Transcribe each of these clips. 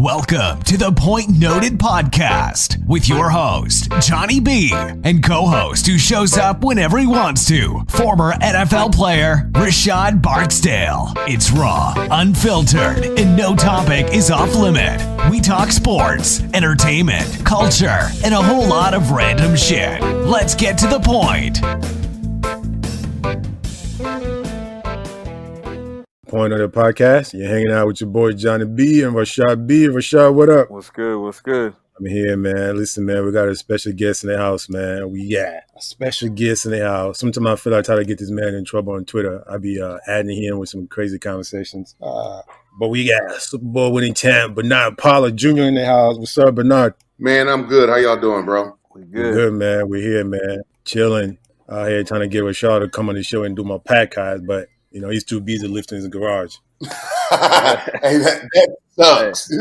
Welcome to the Point Noted podcast with your host, Johnny B, and co-host who shows up whenever he wants to, former NFL player, Rashad Barksdale. It's raw, unfiltered, and no topic is off limit. We talk sports, entertainment, culture, and a whole lot of random shit. Let's get to the point. Point of the podcast. You're hanging out with your boy Johnny B and Rashad B. Rashad, what up? What's good? What's good? I'm here, man. Listen, man, we got a special guest in the house, man. We got a special guest in the house. Sometimes I feel like I try to get this man in trouble on Twitter. I be adding him with some crazy conversations. But we got a Super Bowl winning champ, Bernard Pollard Jr. in the house. What's up, Bernard? Man, I'm good. How y'all doing, bro? We good. We're good, man. We're here, man. Chilling. Out here trying to get Rashad to come on the show and do my podcast, but you know, he's too busy lifting his garage. Hey, that sucks. Hey.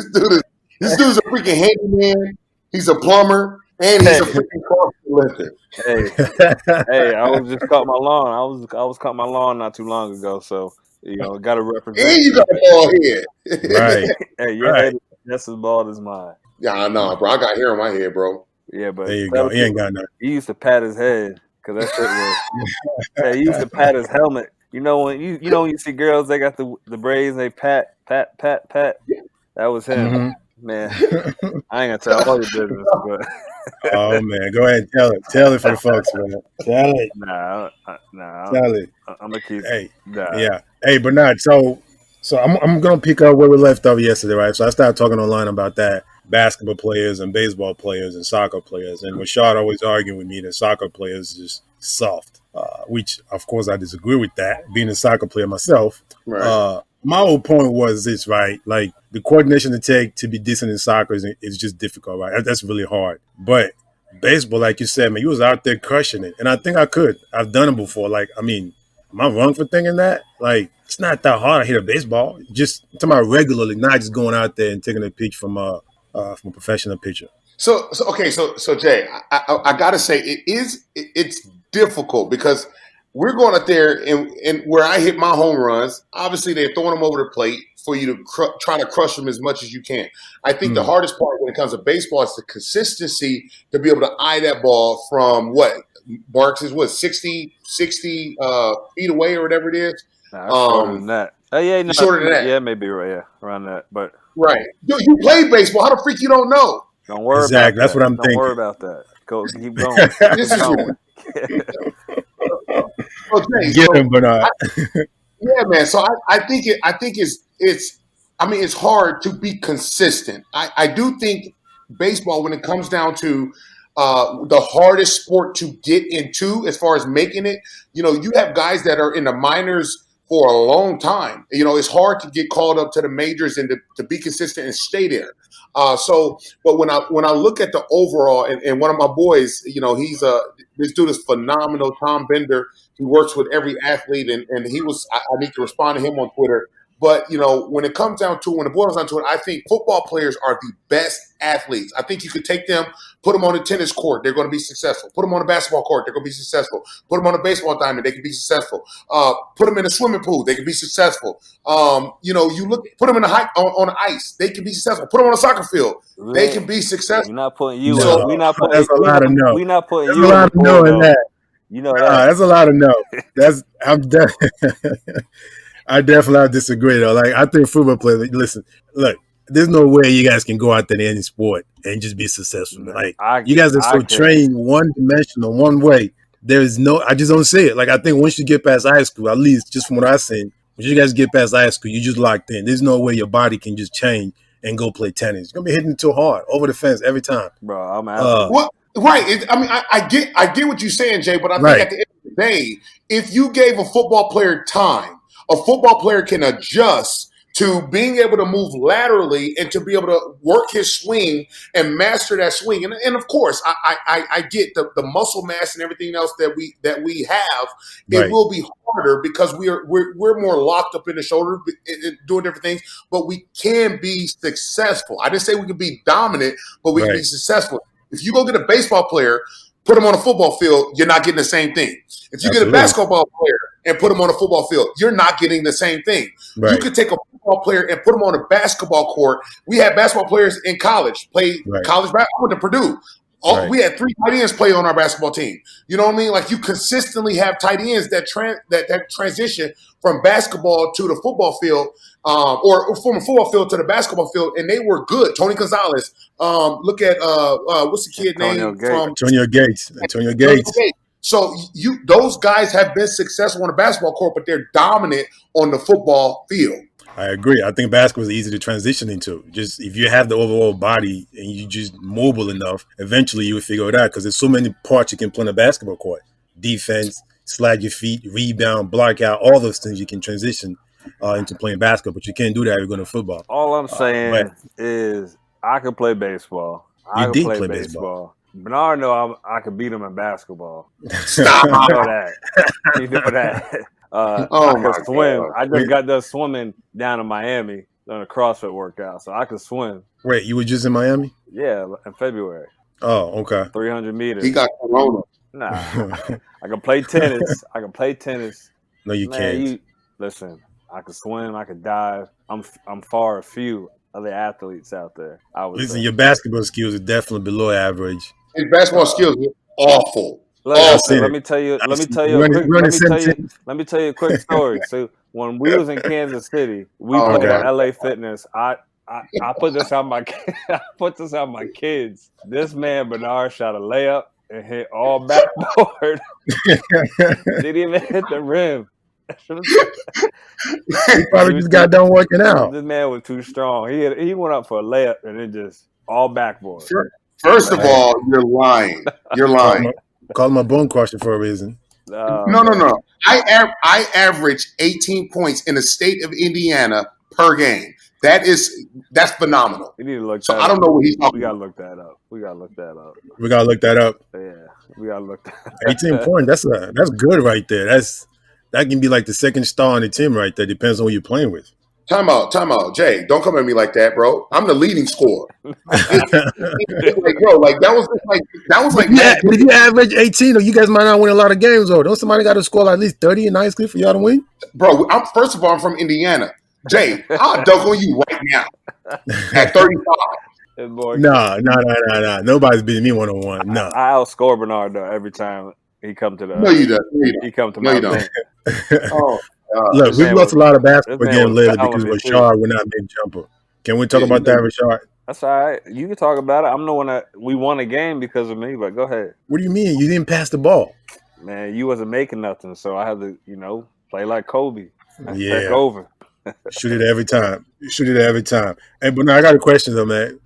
This dude's a freaking handyman. He's a plumber, and he's a freaking car lifter. Hey, I was just cutting my lawn. I was cutting my lawn not too long ago, so you know, got to represent. And you got a bald head, right? Hey, your head is just as bald as mine. Yeah, I know, bro. I got hair on my head, bro. Yeah, but there you go. He ain't got nothing. He used to pat his head because that shit was. Hey, he used to pat his helmet. You know when when you see girls, they got the braids, they pat. That was him, man. I ain't gonna tell all your business, but oh man, go ahead and tell it for the folks, man. Tell it. Nah. Tell it. I'm gonna keep. Hey, yeah. Hey, Bernard. So I'm gonna pick up where we left off yesterday, right? So I started talking online about that. Basketball players and baseball players and soccer players, and Rashad always arguing with me that soccer players are just soft, which of course I disagree with that, being a soccer player myself. Right. My whole point was this, right? Like the coordination to take to be decent in soccer is just difficult, right? That's really hard. But baseball, like you said, man, you was out there crushing it, and I think I could. I've done it before. Like, I mean, am I wrong for thinking that? Like, it's not that hard to hit a baseball. Just talking about regularly, not just going out there and taking a pitch from a professional pitcher. So Jay, I gotta say it's difficult because we're going out there and where I hit my home runs, obviously they're throwing them over the plate for you to try to crush them as much as you can. I think the hardest part when it comes to baseball is the consistency to be able to eye that ball from Barks is 60 feet away or whatever it is. Shorter than that. Shorter than that. Yeah, maybe right. Yeah, around that. But right, you played baseball. How the freak you don't know? Don't worry exactly. about that. That's what I'm thinking. Don't worry about that. Go, keep going. Keep going. Okay, Get him, Bernard. Yeah, man. So I think it's hard to be consistent. I do think baseball, when it comes down to the hardest sport to get into as far as making it, you have guys that are in the minors for a long time. It's hard to get called up to the majors and to be consistent and stay there. But when I look at the overall, and one of my boys, this dude is phenomenal, Tom Bender. He works with every athlete, and I need to respond to him on Twitter. But, when it comes down to when it boils down to it, I think football players are the best athletes. I think you could take them, put them on a tennis court, they're going to be successful. Put them on a basketball court, they're going to be successful. Put them on a baseball diamond, they can be successful. Put them in a swimming pool, they can be successful. Put them on ice, they can be successful. Put them on a soccer field, they can be successful. We're not putting you. No, we're not putting. That's a lot of no. We're not putting that's you. A lot of no in that. You know that. That's a lot of no. I definitely disagree though. Like, I think football players, listen, look, there's no way you guys can go out there in any sport and just be successful. Like, you guys are so trained one dimensional, one way. I just don't see it. Like, I think once you get past high school, at least just from what I've seen, once you guys get past high school, you just locked in. There's no way your body can just change and go play tennis. You're gonna be hitting it too hard over the fence every time. Bro, I'm out. What? Right. I get what you're saying, Jay, but I think at the end of the day, if you gave a football player time, a football player can adjust to being able to move laterally and to be able to work his swing and master that swing. And of course, I get the muscle mass and everything else that we have. It will be harder because we're more locked up in the shoulder doing different things, but we can be successful. I didn't say we can be dominant, but we can be successful. If you go get a baseball player, put him on a football field, you're not getting the same thing. If you get a basketball player and put them on a football field. You're not getting the same thing. Right. You could take a football player and put them on a basketball court. We had basketball players in college play college basketball. I went to Purdue. We had 3 tight ends play on our basketball team. You know what I mean? Like, you consistently have tight ends that transition from basketball to the football field, or from a football field to the basketball field, and they were good. Tony Gonzalez. Look at what's the kid name from Antonio Gates. Antonio Gates. So those guys have been successful on the basketball court, but they're dominant on the football field. I agree. I think basketball is easy to transition into. Just if you have the overall body and you just mobile enough, eventually you will figure it out, because there's so many parts you can play on a basketball court. Defense, slide your feet, rebound, block out, all those things you can transition into playing basketball, but you can't do that if you're going to football. All I'm saying is I can play baseball. I can play baseball. Bernard know I could beat him in basketball. Stop. You know that. You know that. I could swim. God. I just got done swimming down in Miami on a CrossFit workout, so I could swim. Wait, you were just in Miami? Yeah, in February. Oh, okay. 300 meters. He got corona. Nah, I can play tennis. No, you can't. Listen, I can swim. I can dive. I'm far a few other athletes out there. Listen, your basketball skills are definitely below average. His basketball skills are awful. Let me tell you a quick story. So when we was in Kansas City, we played at LA Fitness. I put this out my kids. This man Bernard shot a layup and hit all backboard. Didn't even hit the rim. He probably just got done working out. This man was too strong. He went up for a layup and then just all backboard. First of all, you're lying. You're lying. Call him a bone crusher for a reason. No. I average 18 points in the state of Indiana per game. That's phenomenal. We need to look. So I don't know what he's talking. We gotta look that up. We gotta look that up. Yeah, we gotta look that up. 18 points. That's good right there. That can be like the second star on the team right there. Depends on who you're playing with. Time out. Jay, don't come at me like that, bro. I'm the leading scorer. If you average 18, or you guys might not win a lot of games, though. Don't somebody got to score at least 30 in high school for y'all to win? Bro, first of all, I'm from Indiana. Jay, I'll dunk on you right now at 35. No. Nobody's beating me one-on-one. No. I outscore Bernard, though, every time he come to the. No, you don't. He come to my. No, you don't. Look, we've lost a lot of basketball games lately because Rashard would not make jumper. Can we talk about that, Rashard? That's all right. You can talk about it. I'm the one that we won a game because of me, but go ahead. What do you mean? You didn't pass the ball. Man, you wasn't making nothing, so I had to, play like Kobe. Take over. Shoot it every time. Hey, but now I got a question though, man.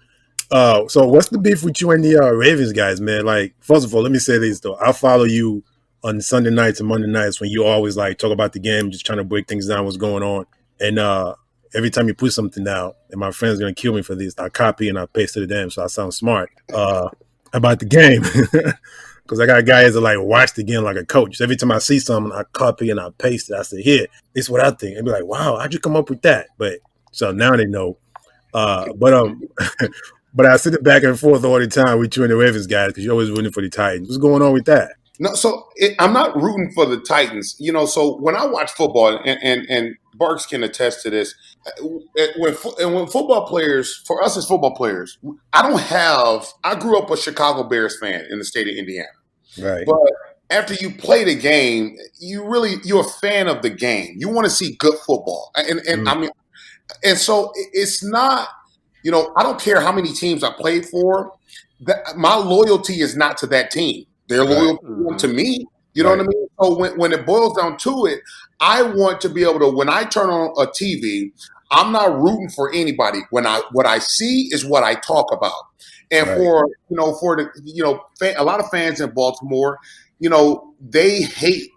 So what's the beef with you and the Ravens guys, man? Like, first of all, let me say this though. I follow you on Sunday nights and Monday nights when you always like talk about the game, just trying to break things down, what's going on. And every time you put something out, and my friend's gonna kill me for this, I copy and I paste to the damn, so I sound smart about the game. Because I got guys that like watch the game like a coach. So every time I see something, I copy and I paste it. I say, here, this is what I think. And be like, wow, how'd you come up with that? But so now they know. But I sit it back and forth all the time with you and the Ravens guys because you're always rooting for the Titans. What's going on with that? No, so I'm not rooting for the Titans. So when I watch football, and Barks can attest to this, when football players, for us as football players, I grew up a Chicago Bears fan in the state of Indiana. Right. But after you play the game, you're a fan of the game. You want to see good football. And so it's not, I don't care how many teams I played for. My loyalty is not to that team. They're loyal to me. You know what I mean? So when it boils down to it, I want to be able to, when I turn on a TV, I'm not rooting for anybody. What I see is what I talk about. And for a lot of fans in Baltimore, they hate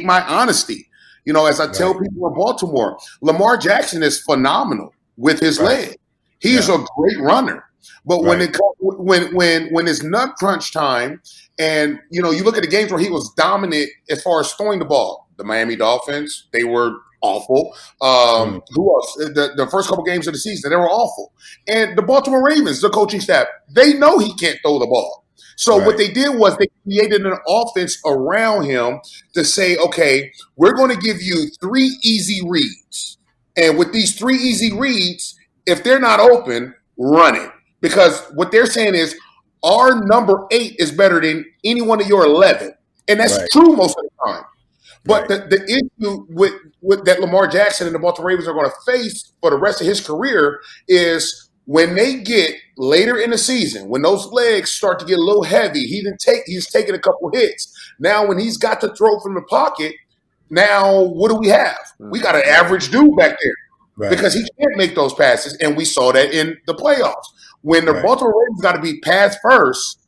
my honesty. As I tell people in Baltimore, Lamar Jackson is phenomenal with his leg. He is a great runner. But when it's nut crunch time, and you look at the games where he was dominant as far as throwing the ball, the Miami Dolphins, they were awful. Who else? The first couple games of the season, they were awful. And the Baltimore Ravens, the coaching staff, they know he can't throw the ball. So what they did was they created an offense around him to say, okay, we're going to give you 3 easy reads. And with these 3 easy reads, if they're not open, run it. Because what they're saying is our number 8 is better than any one of your 11. And that's true most of the time. But the issue with that Lamar Jackson and the Baltimore Ravens are going to face for the rest of his career is when they get later in the season, when those legs start to get a little heavy, he's taking a couple hits. Now, when he's got to throw from the pocket, now what do we have? We got an average dude back there because he can't make those passes, and we saw that in the playoffs. When the Baltimore Ravens got to be pass first,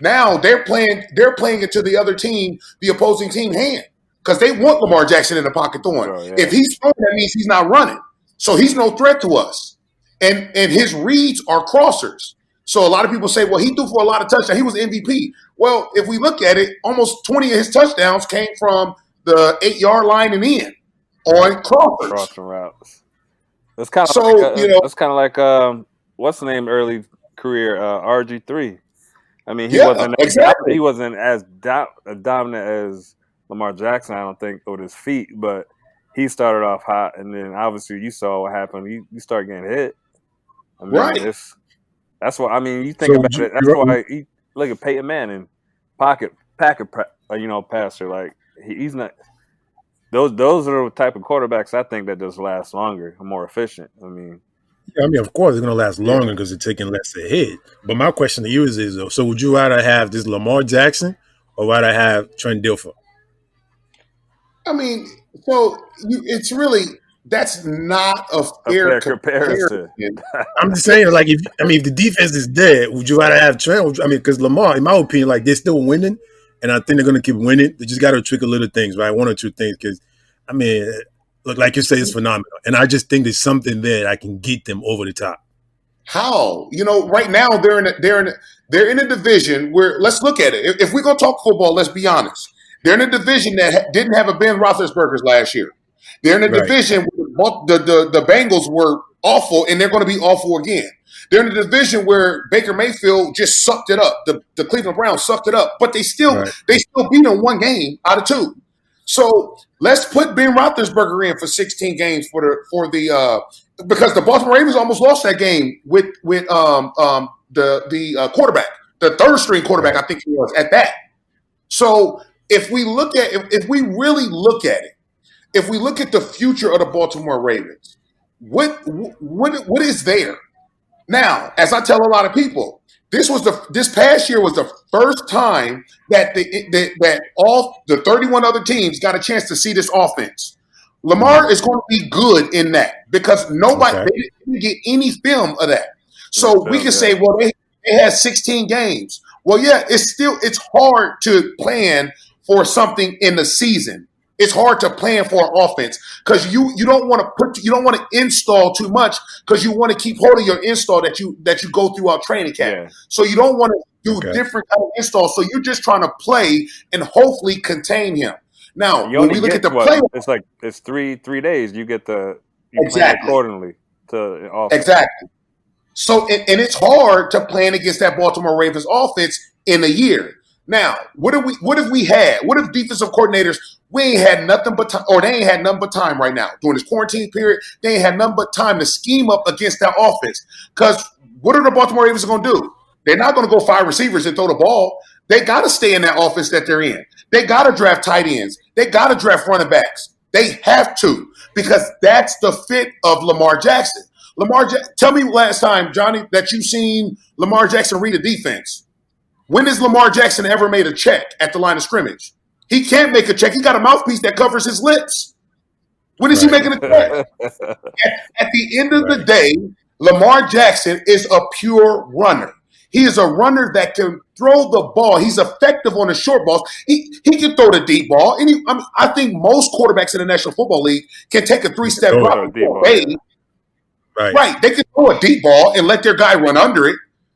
now they're playing into the other team, the opposing team hand, because they want Lamar Jackson in the pocket throwing. If he's throwing, that means he's not running. So he's no threat to us. And his reads are crossers. So a lot of people say, well, he threw for a lot of touchdowns. He was MVP. Well, if we look at it, almost 20 of his touchdowns came from the 8-yard line and in on crossers. Crossing routes. That's kind of like what's the name early career, RG3. I mean, he wasn't as dominant as Lamar Jackson, I don't think, with his feet, but he started off hot, and then obviously you saw what happened. You start getting hit. I mean, that's why. I mean, you think about it. That's why you look at Peyton Manning, pocket passer. Like he's not. Those are the type of quarterbacks I think that just last longer, and more efficient. I mean, of course, it's going to last longer because they're taking less a hit. But my question to you is so would you rather have this Lamar Jackson or rather have Trent Dilfer? I mean, it's really. That's not a fair comparison. I'm just saying, like, if the defense is there, would you rather have Trent? Because Lamar, in my opinion, like, they're still winning, and I think they're going to keep winning. They just got to tweak a little things, right? 1 or 2 things, because, look, like you say, it's phenomenal. And I just think there's something there that can get them over the top. How? Right now they're in a division where, let's look at it. If we're going to talk football, let's be honest. They're in a division that didn't have a Ben Roethlisberger last year. They're in a division where the Bengals were awful, and they're going to be awful again. They're in a division where Baker Mayfield just sucked it up. The Cleveland Browns sucked it up, but they still beat them 1 game out of 2. So let's put Ben Roethlisberger in for 16 games for the because the Baltimore Ravens almost lost that game with the quarterback, the 3rd string quarterback, I think he was at that. So if we really look at it. If we look at the future of the Baltimore Ravens, what is there? Now, as I tell a lot of people, this past year was the first time that that all the 31 other teams got a chance to see this offense. Lamar is going to be good in that because they didn't get any film of that. So we can say, well, they had 16 games. Well, yeah, it's hard to plan for something in the season. It's hard to plan for an offense because you don't want to install too much because you want to keep hold of your install that you go throughout training camp. Yeah. So you don't want to do different kind of installs. So you're just trying to play and hopefully contain him. Now, when we look at the playoffs, it's 3 days. You get you plan accordingly to offense. Exactly. So and it's hard to plan against that Baltimore Ravens offense in a year. Now, what if we had? What if defensive coordinators? We ain't had nothing but time, or they ain't had nothing but time right now during this quarantine period. They ain't had nothing but time to scheme up against that offense. Because what are the Baltimore Ravens going to do? They're not going to go 5 receivers and throw the ball. They got to stay in that offense that they're in. They got to draft tight ends. They got to draft running backs. They have to because that's the fit of Lamar Jackson. Tell me last time, Johnny, that you've seen Lamar Jackson read a defense. When has Lamar Jackson ever made a check at the line of scrimmage? He can't make a check. He got a mouthpiece that covers his lips. When is he making a check? At the end of the day, Lamar Jackson is a pure runner. He is a runner that can throw the ball. He's effective on the short balls. He can throw the deep ball. I think most quarterbacks in the National Football League can take a 3-step drop. Right. They can throw a deep ball and let their guy run under it.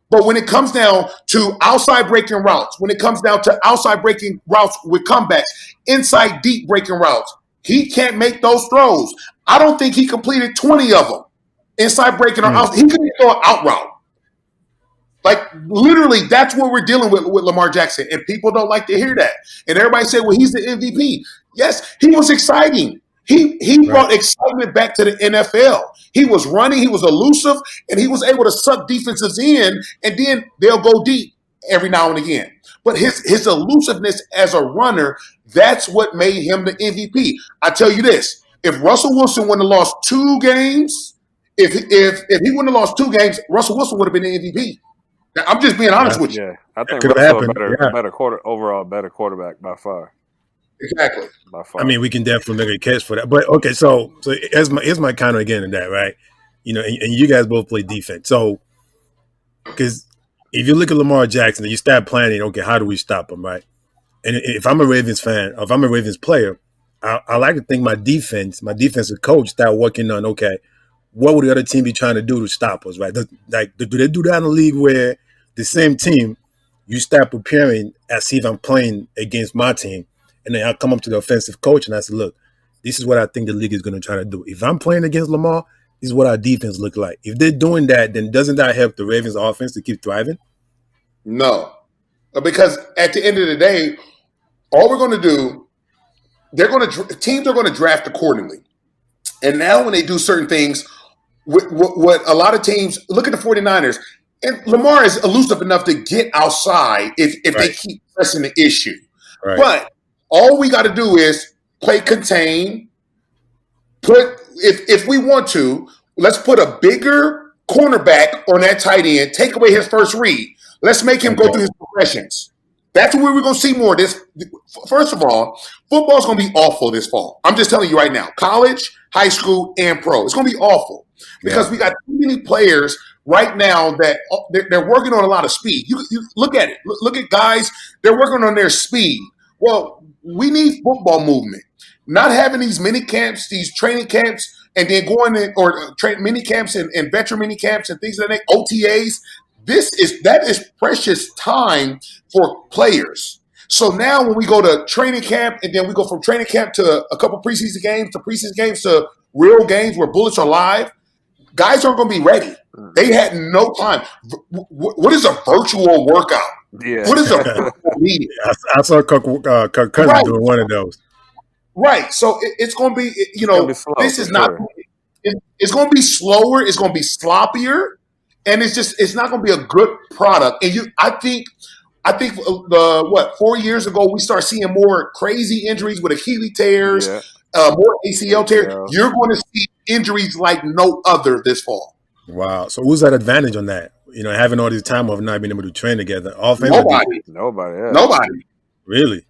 But when it comes down to outside breaking routes, when it comes down to outside breaking routes with comebacks, inside deep breaking routes, he can't make those throws. I don't think he completed 20 of them. Inside breaking or out. He couldn't throw an out route. Like, literally, that's what we're dealing with Lamar Jackson. And people don't like to hear that. And everybody said, well, he's the MVP. Yes, he was exciting. He brought excitement back to the NFL. He was running, he was elusive, and he was able to suck defenses in, and then they'll go deep every now and again. But his elusiveness as a runner, that's what made him the MVP. I tell you this, if Russell Wilson wouldn't have lost 2 games, if he wouldn't have lost 2 games, Russell Wilson would have been the MVP. Now, I'm just being honest with you. Yeah, I think Russell a better quarterback by far. Exactly. By far. I mean, we can definitely make a case for that. But okay, so here's my counter again to that, right? You know, and you guys both play defense. So, because if you look at Lamar Jackson and you start planning, okay, how do we stop him, right? And if I'm a Ravens fan, or if I'm a Ravens player, I like to think my defensive coach start working on, okay, what would the other team be trying to do to stop us, right? Do they do that in a league where the same team, you start preparing as if I'm playing against my team, and then I come up to the offensive coach and I say, look, this is what I think the league is going to try to do. If I'm playing against Lamar, this is what our defense look like. If they're doing that, then doesn't that help the Ravens offense to keep thriving? No. Because at the end of the day, all we're going to do, teams are going to draft accordingly. And now when they do certain things, what a lot of teams, look at the 49ers, and Lamar is elusive enough to get outside if they keep pressing the issue. Right. But all we got to do is play contain. If we want to, let's put a bigger cornerback on that tight end, take away his first read. Let's make him go through his progressions. That's where we're going to see more of this. First of all, football's going to be awful this fall. I'm just telling you right now. College, high school, and pro. It's going to be awful because we got too many players right now that they're working on a lot of speed. You look at it. Look at guys. They're working on their speed. Well, we need football movement. Not having these mini camps, these training camps, and then going in or mini camps and veteran mini camps and things like that, OTAs. That is precious time for players. So now when we go to training camp and then we go from training camp to a couple preseason games to real games where bullets are live, guys aren't going to be ready. They had no time. What is a virtual workout? Yeah. What is a virtual meeting? I saw Kirk Cousins doing one of those. Right. So it's going to be, this is not – it's going to be slower. It's going to be sloppier. And it's not going to be a good product. And I think 4 years ago, we start seeing more crazy injuries with Achilles tears, more ACL tears. You're going to see injuries like no other this fall. Wow. So who's that advantage on that? Having all this time of not being able to train together. Nobody. Really?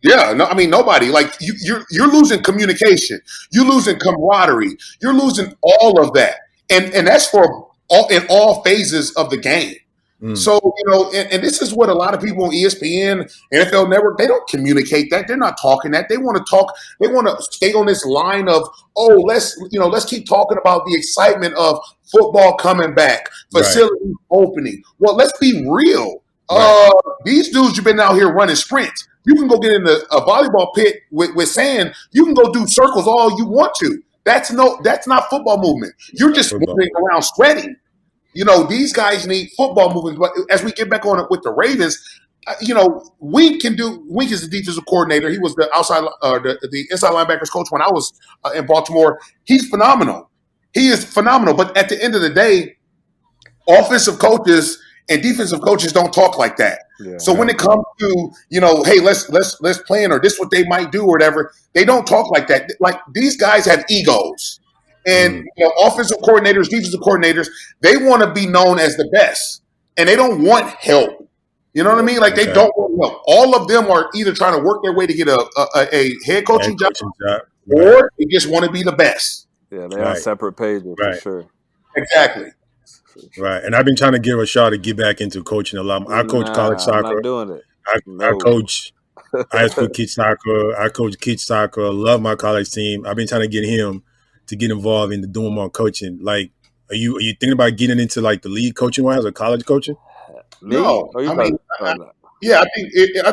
Yeah. No, I mean, nobody. Like you're losing communication. You're losing camaraderie. You're losing all of that. And that's for in all phases of the game. So, and this is what a lot of people on ESPN, NFL Network, they don't communicate that. They're not talking that. They want to talk. They want to stay on this line of, let's keep talking about the excitement of football coming back, facilities opening. Well, let's be real. These dudes have been out here running sprints. You can go get in a volleyball pit with sand. You can go do circles all you want to. That's not football movement. You're just moving around sweating. These guys need football movement. But as we get back on it with the Ravens, Wink is the defensive coordinator. He was the the inside linebackers coach when I was in Baltimore. He's phenomenal. He is phenomenal. But at the end of the day, offensive coaches and defensive coaches don't talk like that. Yeah, so when it comes to, hey, let's plan, or this is what they might do or whatever, they don't talk like that. Like, these guys have egos. And offensive coordinators, defensive coordinators, they want to be known as the best. And they don't want help. You know what I mean? Like, they don't want help. All of them are either trying to work their way to get a head coaching job. Or they just want to be the best. Yeah, they're on separate pages for sure. Exactly. Right, and I've been trying to give a shot to get back into coaching a lot. I coach college soccer. I'm not doing it. I coach high school kids soccer. I coach kids soccer. Love my college team. I've been trying to get him to get involved in doing more coaching. Like, are you thinking about getting into like the league coaching wise or college coaching? No, I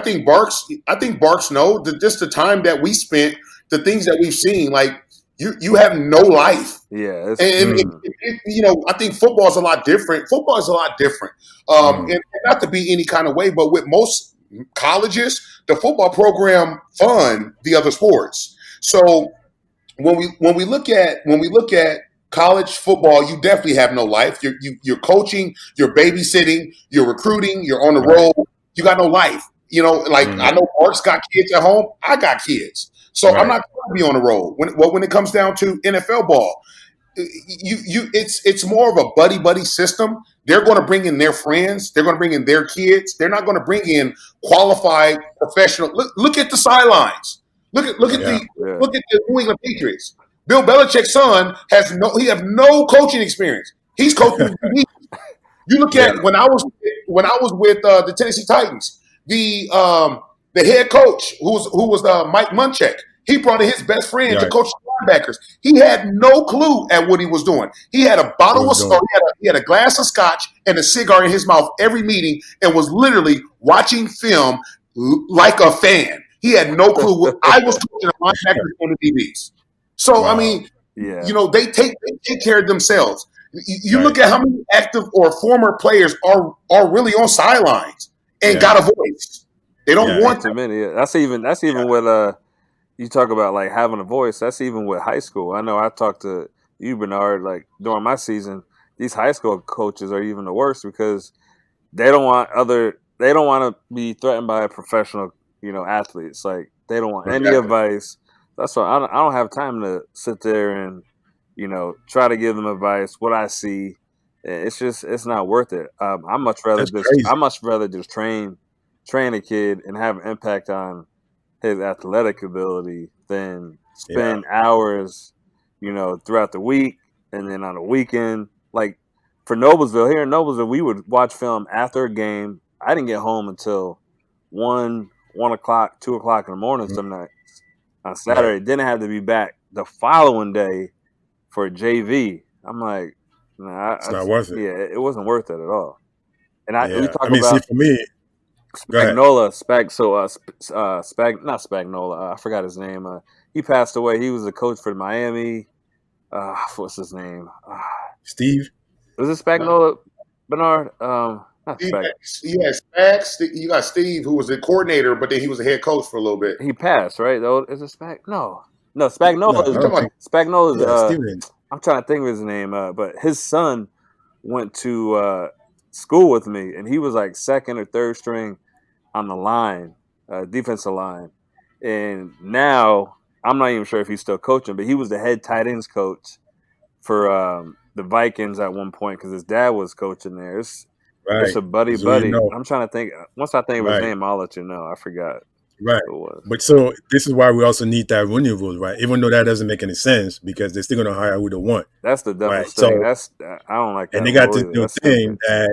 think Barks. I think Barks know that just the time that we spent, the things that we've seen. Like, you have no life. Yeah, I think football is a lot different. And not to be any kind of way, but with most colleges, the football program fund the other sports. So when we look at college football, you definitely have no life. You're coaching, you're babysitting, you're recruiting, you're on the road. You got no life. I know Mark's got kids at home. I got kids. So I'm not going to be on the road. When it comes down to NFL ball, it's more of a buddy system. They're going to bring in their friends. They're going to bring in their kids. They're not going to bring in qualified professional. Look at the sidelines. Look at the New England Patriots. Bill Belichick's son has no coaching experience. He's coaching. You look at when I was with the Tennessee Titans, the head coach who was Mike Munchak. He brought in his best friend to coach the linebackers. He had no clue at what he was doing. He had a bottle of he had a glass of scotch and a cigar in his mouth every meeting, and was literally watching film like a fan. He had no clue. I was coaching the linebackers on the DBs. So they take care of themselves. You look at how many active or former players are really on sidelines and got a voice. They don't want too many. That's even with you talk about like having a voice. That's even with high school. I know I talked to you, Bernard, like during my season. These high school coaches are even the worst because they don't want to be threatened by professional, athletes. Like they don't want any advice. That's why I don't have time to sit there and, try to give them advice. What I see, it's not worth it. I much rather just train a kid and have an impact on his athletic ability than spend hours, throughout the week and then on the weekend. Like for here in Noblesville, we would watch film after a game. I didn't get home until 1 o'clock, 2 o'clock in the morning some nights on Saturday. Didn't have to be back the following day for JV. I'm like, nah, it's not worth it. Yeah, it wasn't worth it at all. And we talk about. See, for me, Spagnola, not Spagnola. I forgot his name. He passed away. He was a coach for Miami. What's his name? Steve. Was it Spagnola, Bernard? Spags. You got Steve, who was the coordinator, but then he was the head coach for a little bit. He passed, right? Though is it Spag? No, Spagnola. Spagnola. I'm trying to think of his name, but his son went to school with me, and he was like second or third string on the line, defensive line. And now I'm not even sure if he's still coaching, but he was the head tight ends coach for the Vikings at one point because his dad was coaching there. It's a buddy. I'm trying to think. Once I think of his name, I'll let you know. I forgot. Right. But so this is why we also need that running rules, right? Even though that doesn't make any sense because they're still going to hire who they want. That's the devil's thing. I don't like that. And they got this new thing that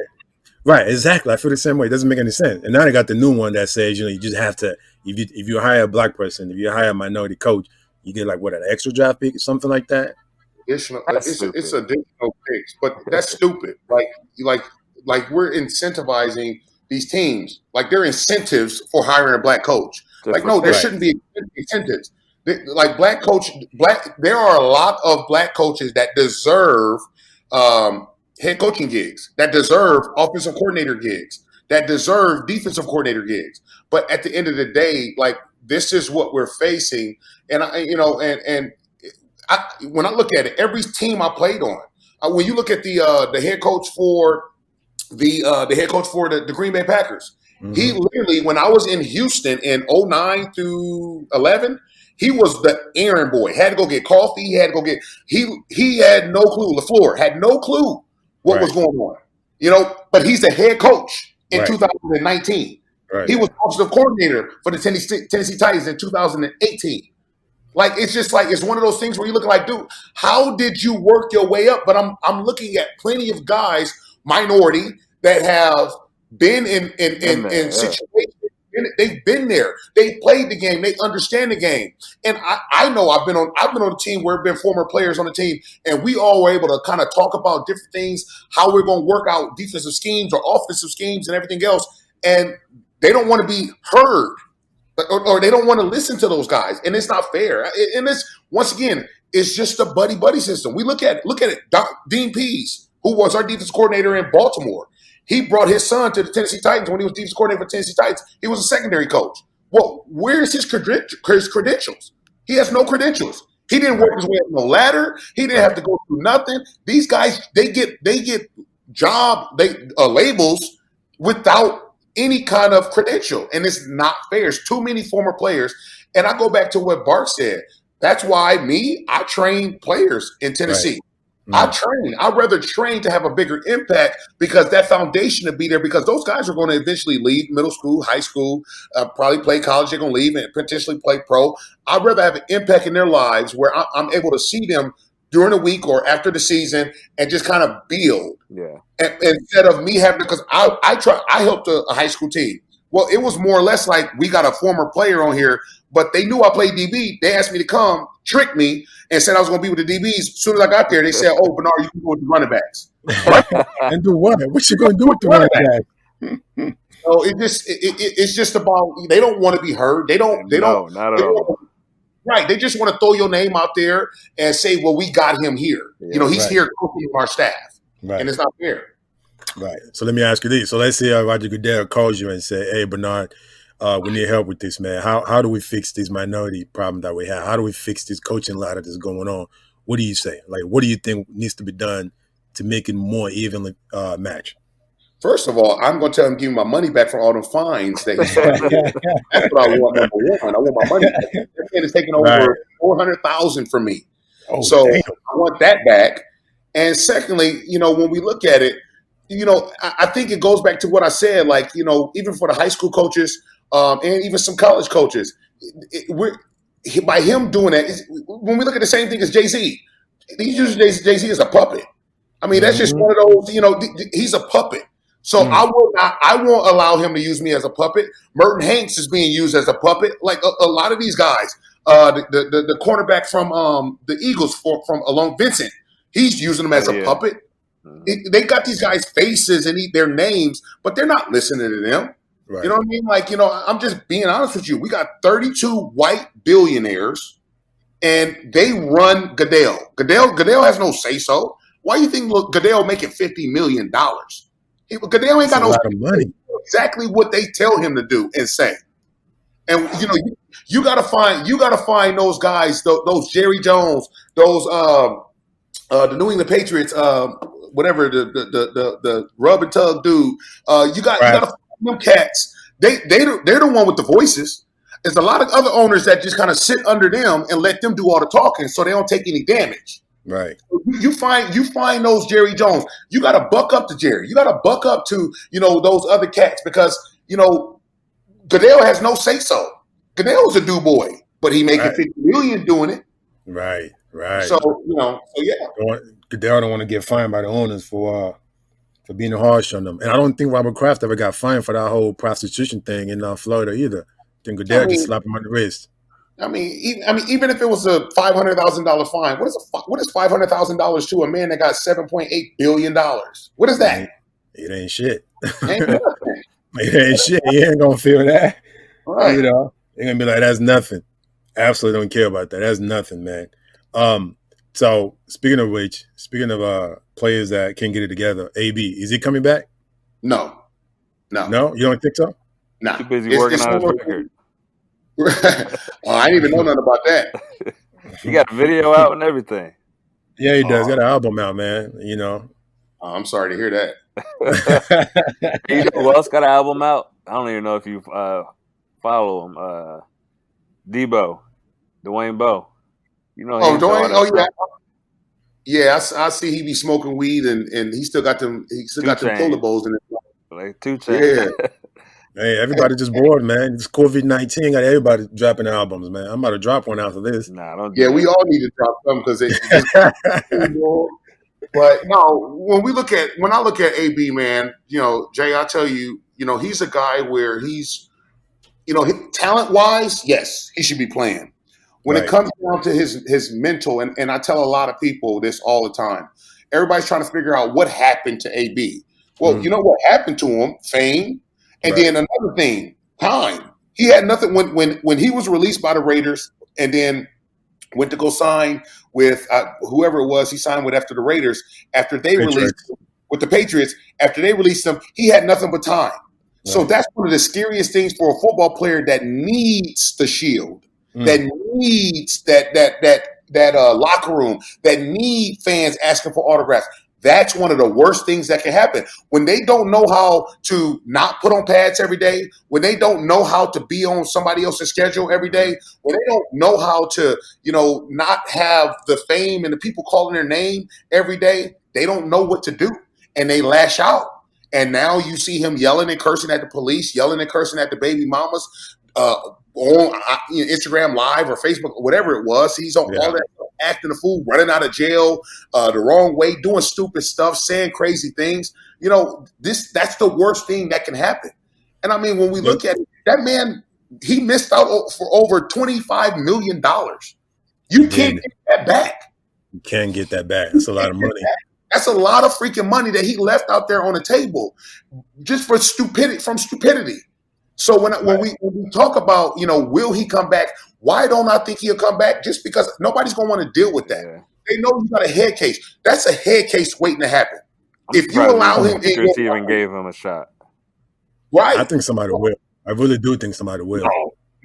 right, exactly. I feel the same way. It doesn't make any sense. And now they got the new one that says, you just have to if you hire a black person, if you hire a minority coach, you get like an extra draft pick or something like that. It's additional picks, but that's stupid. Like we're incentivizing these teams. Like there are incentives for hiring a black coach. Like no, there shouldn't be incentives. There are a lot of black coaches that deserve head coaching gigs, that deserve offensive coordinator gigs, that deserve defensive coordinator gigs. But at the end of the day, like this is what we're facing. And when I look at it, every team I played on, when you look at the head coach for the Green Bay Packers, he literally, when I was in Houston in 2009 through 11, he was the errand boy. Had to go get coffee. He had no clue. LaFleur had no clue what was going on. But he's the head coach in 2019. Right. He was offensive coordinator for the Tennessee Titans in 2018. Like it's just like it's one of those things where you look like, dude, how did you work your way up? But I'm looking at plenty of guys, minority, that have been in situations. They've been there. They played the game. They understand the game. And I know I've been on a team where there have been former players on the team, and we all were able to kind of talk about different things, how we're going to work out defensive schemes or offensive schemes and everything else. And they don't want to be heard, or they don't want to listen to those guys. And it's not fair. And it's, once again, It's just a buddy system. We look at it. Dean Pease, who was our defense coordinator in Baltimore, he brought his son to the Tennessee Titans when he was defense coordinator for Tennessee Titans. He was a secondary coach. Well, where's his credentials? He has no credentials. He didn't work his way up the ladder. He didn't have to go through nothing. These guys, they get job labels without any kind of credential, and it's not fair. It's too many former players. And I go back to what Bart said. That's why I train players in Tennessee. Right. I'd rather train to have a bigger impact because that foundation to be there, because those guys are going to eventually leave middle school, high school, probably play college. They're going to leave and potentially play pro. I'd rather have an impact in their lives where I'm able to see them during the week or after the season and just kind of build. Yeah. And instead of me having, because I helped a high school team. Well, it was more or less like we got a former player on here, but they knew I played DB. They asked me to come, trick me, and said I was going to be with the DBs. As soon as I got there, they said, "Oh, Bernard, you can go with the running backs." And do what? What you going to do with the running backs? So it's just about, they don't want to be heard. They don't. Not at all. Right. They just want to throw your name out there and say, "Well, we got him here. Yeah, he's here coaching our staff," and it's not fair. Right. So let me ask you this. So let's say Roger Goodell calls you and say, "Hey, Bernard, we need help with this, man. How do we fix this minority problem that we have? How do we fix this coaching ladder that's going on?" What do you say? Like, what do you think needs to be done to make it more evenly matched? First of all, I'm going to tell him, give me my money back for all the fines that he said. That's what I want, number one. I want my money back. That man is taking over $400,000 from me. Oh, so damn. I want that back. And secondly, when we look at it, I think it goes back to what I said, like, even for the high school coaches and even some college coaches, by him doing that, when we look at the same thing as Jay-Z, he's using Jay-Z as a puppet. I mean, that's just one of those, he's a puppet. So I won't allow him to use me as a puppet. Merton Hanks is being used as a puppet. Like a lot of these guys, the cornerback from the Eagles from Alone Vincent, he's using them as a puppet. They got these guys' faces and their names, but they're not listening to them. Right. You know what I mean? Like, I'm just being honest with you. We got 32 white billionaires, and they run Goodell. Goodell has no say-so. Why do you think Goodell making $50 million? Goodell ain't got no money. Exactly what they tell him to do and say. And you gotta find those guys, those Jerry Jones, those the New England Patriots, whatever the rub and tug dude. You gotta find them cats. They're the one with the voices. There's a lot of other owners that just kind of sit under them and let them do all the talking, so they don't take any damage. Right. You find those Jerry Jones. You got to buck up to Jerry. You got to buck up to those other cats because Goodell has no say so. Goodell's a do boy, but he making $50 million doing it. Right. So yeah. Goodell don't want to get fined by the owners for being harsh on them, and I don't think Robert Kraft ever got fined for that whole prostitution thing in Florida either. I think Goodell just slapped him on the wrist. I mean, even if it was a $500,000 fine, what is $500,000 to a man that got $7.8 billion? What is that? It ain't shit. It ain't shit. He ain't gonna feel that. Right. They're gonna be like, "That's nothing." Absolutely don't care about that. That's nothing, man. So speaking of players that can't get it together, AB, is he coming back? No. You don't think so? No. Too busy working on his record. I didn't even know nothing about that. He got a video out and everything. Yeah, he does. Got an album out, man. I'm sorry to hear that. You know who else got an album out? I don't even know if you follow him. Dwayne Bowe. Dwayne. Oh yeah. Yeah, I see he be smoking weed and he still got them. He still got them toilet bowls in it. Like 2 Chainz. Yeah. Hey, everybody just bored, man. It's COVID-19 got everybody dropping albums, man. I'm about to drop one after this. Nah, don't. Yeah, we all need to drop some because But no, when I look at AB, man, Jay, I tell you, he's a guy where he's, talent wise, yes, he should be playing. When it comes down to his mental, and I tell a lot of people this all the time, everybody's trying to figure out what happened to AB. Well, you know what happened to him? Fame. And then another thing, time. He had nothing when he was released by the Raiders, and then went to go sign with whoever it was he signed with after the Raiders, after they released him, with the Patriots, after they released him, he had nothing but time. Right. So that's one of the scariest things for a football player that needs the shield, that needs that locker room, that need fans asking for autographs. That's one of the worst things that can happen. When they don't know how to not put on pads every day, when they don't know how to be on somebody else's schedule every day, when they don't know how to, not have the fame and the people calling their name every day, they don't know what to do, and they lash out. And now you see him yelling and cursing at the police, yelling and cursing at the baby mamas on Instagram Live or Facebook or whatever it was. He's on all that stuff, acting a fool, running out of jail the wrong way, doing stupid stuff, saying crazy things. That's the worst thing that can happen. And I mean, when we look at it, that man, he missed out for over $25 million. You can't get that back. You can't get that back. That's a lot of money. That's a lot of freaking money that he left out there on the table just for stupidity. So when we talk about, will he come back? Why don't I think he'll come back? Just because nobody's going to want to deal with that. Yeah. They know he's got a head case. That's a head case waiting to happen. If you allow him, even gave him a shot. Right? I think somebody will. I really do think somebody will.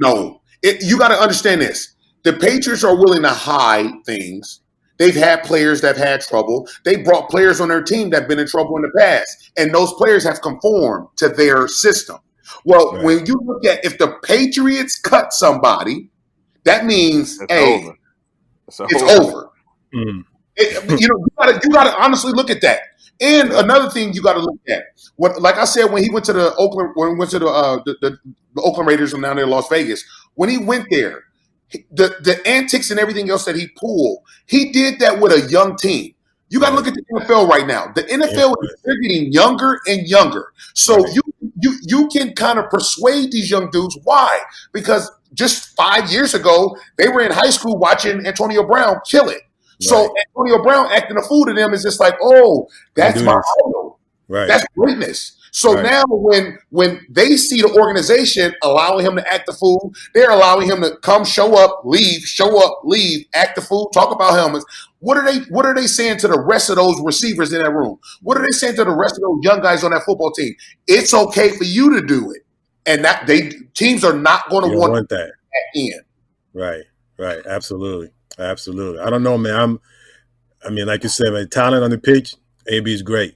No. You got to understand this. The Patriots are willing to hide things. They've had players that have had trouble. They brought players on their team that have been in trouble in the past, and those players have conformed to their system. Well, when you look at if the Patriots cut somebody, that means it's over. Mm. You got to honestly look at that. And another thing you got to look at, like I said, when he went to the Oakland Raiders and down there in Las Vegas, when he went there, the antics and everything else that he pulled, he did that with a young team. You got to look at the NFL right now. The NFL is getting younger and younger. So you can kind of persuade these young dudes. Why? Because just 5 years ago, they were in high school watching Antonio Brown kill it. Right. So Antonio Brown acting a fool to them is just like, oh, that's my idol. Right. That's greatness. So now when they see the organization allowing him to act the fool, they're allowing him to come, show up, leave, act the fool, talk about helmets. What are they saying to the rest of those receivers in that room? What are they saying to the rest of those young guys on that football team? It's okay for you to do it. And that teams are not going to want that in. Right. Absolutely. I don't know, man. Like you said, man, talent on the pitch, AB is great.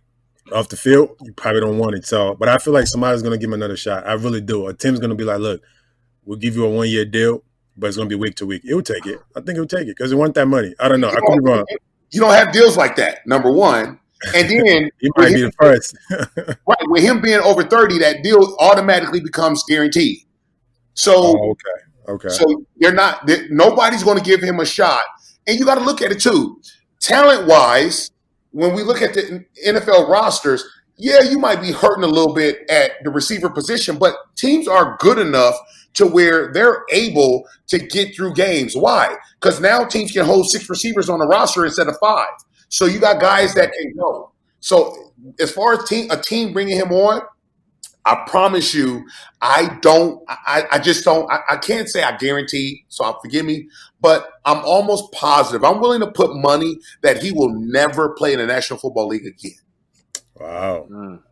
Off the field, you probably don't want it. So, but I feel like somebody's going to give him another shot. I really do. A team's going to be like, look, we'll give you a 1-year deal, but it's going to be week to week. He'll take it. I think he'll take it because he want that money. I don't know. I could be wrong. You don't have deals like that, number one. And then he might be the first. Right. With him being over 30, that deal automatically becomes guaranteed. So, okay. So nobody's going to give him a shot. And you got to look at it too. Talent-wise, when we look at the NFL rosters, you might be hurting a little bit at the receiver position, but teams are good enough to where they're able to get through games. Why? Because now teams can hold 6 receivers on the roster instead of 5. So you got guys that can go. So as far as a team bringing him on, I promise you, I can't say I guarantee, so forgive me, but I'm almost positive. I'm willing to put money that he will never play in the National Football League again. Wow. Mm.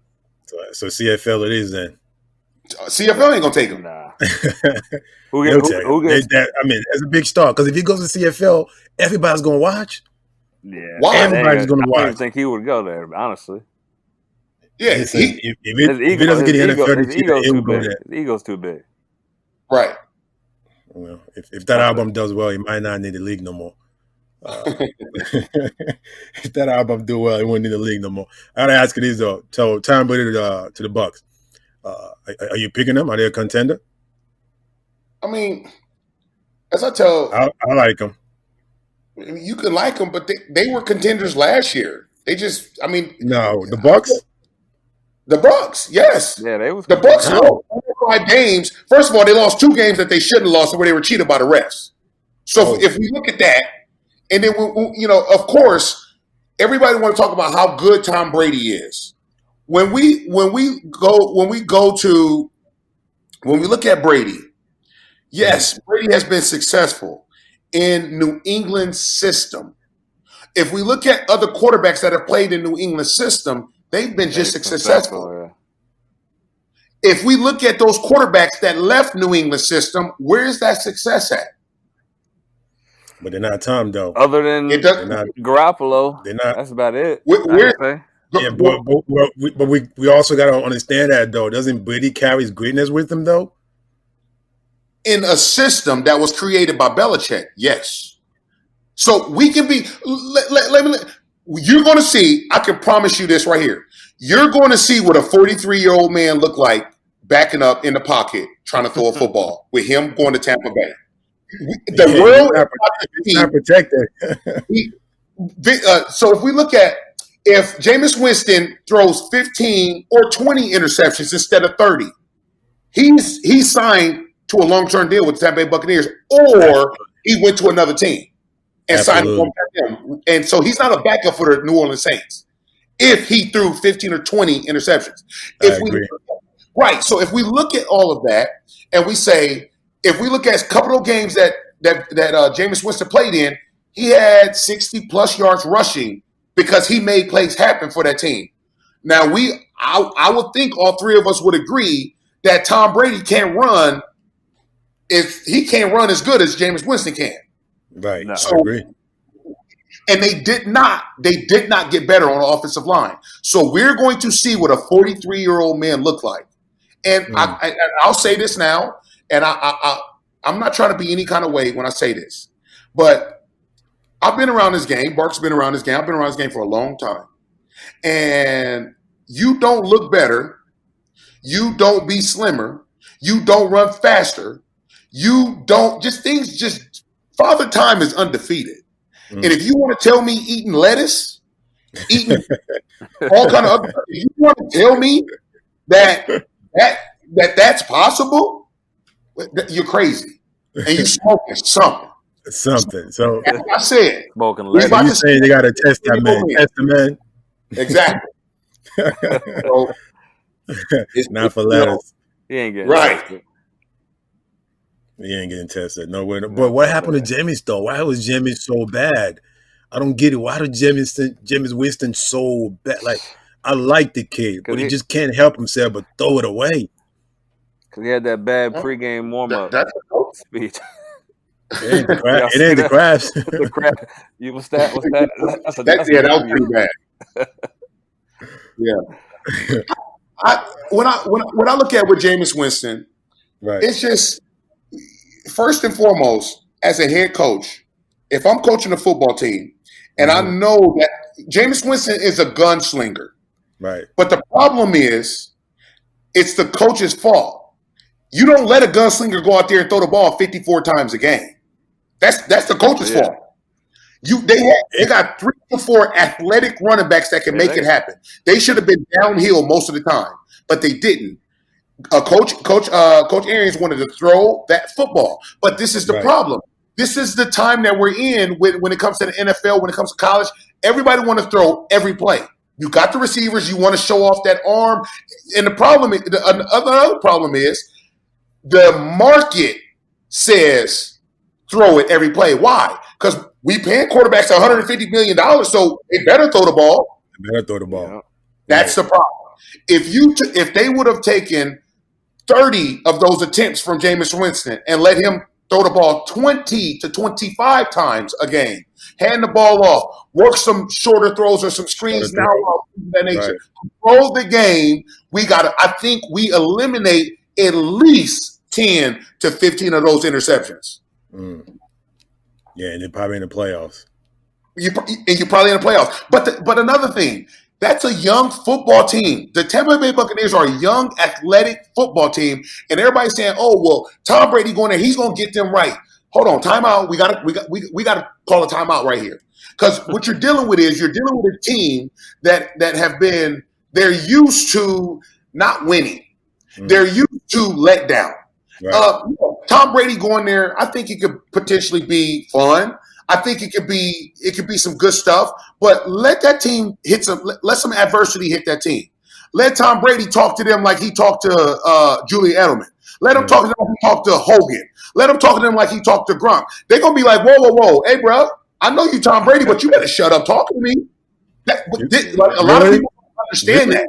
So CFL it is then. CFL ain't going to take him. Nah. Who gets it's a big start because if he goes to CFL, everybody's going to watch. Yeah. Why? Everybody's going to watch. I don't think he would go there, honestly. Yeah, if he doesn't get the NFL, his ego's too big. Right. Well, if that album does well, he might not need the league no more. If that album do well, he won't need the league no more. I gotta ask you this though. So Tom Brady to the Bucks. Are you picking them? Are they a contender? I mean, as I tell, I like them. You can like them, but they were contenders last year. They just, no, the Bucks. The Bucks, yes. Yeah, they was the Bucks lost 5 games. First of all, they lost 2 games that they shouldn't have lost, where they were cheated by the refs. So if we look at that, and then of course, everybody want to talk about how good Tom Brady is. When we look at Brady, yes, Brady has been successful. in New England's system. If we look at other quarterbacks that have played in New England's system, they've been just as successful. If we look at those quarterbacks that left New England's system, where's that success at? But they're not Tom, though. Other than Garoppolo, they're not. That's about it. Yeah, but we also got to understand that, though. Doesn't Brady carry his greatness with him, though? In a system that was created by Belichick, yes. So we can be you're going to see, I can promise you this right here. You're going to see what a 43-year-old man look like backing up in the pocket trying to throw a football with him going to Tampa Bay. The world is not protected. So if we look at if Jameis Winston throws 15 or 20 interceptions instead of 30, he's signed to a long-term deal with the Tampa Bay Buccaneers, or he went to another team and signed for them. And so he's not a backup for the New Orleans Saints if he threw 15 or 20 interceptions. So if we look at all of that and we say, if we look at a couple of games that Jameis Winston played in, he had 60-plus yards rushing because he made plays happen for that team. Now, I would think all three of us would agree that Tom Brady can't run if he can't run as good as Jameis Winston can. Right. No, I agree. And they did not get better on the offensive line. So we're going to see what a 43-year-old man look like. And I'll say this now, and I'm not trying to be any kind of way when I say this, but I've been around this game. Bark's been around this game. I've been around this game for a long time. And you don't look better. You don't be slimmer. You don't run faster. You don't Father Time is undefeated. And if you want to tell me eating lettuce, eating all kind of other stuff, if you want to tell me that's possible, you're crazy. And you smoking something. So I said, smoking lettuce. You saying they got to test that man? Test the man. Exactly. So, it's not for lettuce. He ain't getting tested. He ain't getting tested. No way. But what happened to Jameis, though? Why was Jameis so bad? I don't get it. Why did Jameis Winston so bad? Like, I like the kid, but he just can't help himself but throw it away. Because he had that bad pregame warm-up speech. It ain't the crabs. The crab. What's that? That was pretty bad. Yeah. When I look at with Jameis Winston, right, it's just first and foremost, as a head coach, if I'm coaching a football team and I know that Jameis Winston is a gunslinger, right, but the problem is it's the coach's fault. You don't let a gunslinger go out there and throw the ball 54 times a game. That's the coach's fault. They got 3 to 4 athletic running backs that can make it happen. They should have been downhill most of the time, but they didn't. Coach Arians wanted to throw that football, but this is the problem. This is the time that we're in when it comes to the NFL, when it comes to college. Everybody want to throw every play. You got the receivers. You want to show off that arm, and the problem, another problem is the market says throw it every play. Why? Because we paying quarterbacks $150 million, so they better throw the ball. Yeah. That's the problem. If they would have taken 30 of those attempts from Jameis Winston and let him throw the ball 20 to 25 times a game, hand the ball off, work some shorter throws or some screens now of that nature, control the game, I think we eliminate at least 10 to 15 of those interceptions. Yeah, and they're probably in the playoffs. You're probably in the playoffs. But another thing, that's a young football team. The Tampa Bay Buccaneers are a young, athletic football team, and everybody's saying, "Oh, well, Tom Brady going there, he's going to get them right." Hold on, timeout. We got to call a timeout right here, because what you're dealing with is a team that they're used to not winning. They're used to let down. Right. Tom Brady going there, I think it could potentially be fun. I think it could be some good stuff, but let that team let some adversity hit that team. Let Tom Brady talk to them like he talked to Julian Edelman. Let him talk to them like he talked to Hogan. Let him talk to them like he talked to Gronk. They're going to be like, whoa. Hey, bro, I know you Tom Brady, but you better shut up talking to me. A lot of people don't understand that.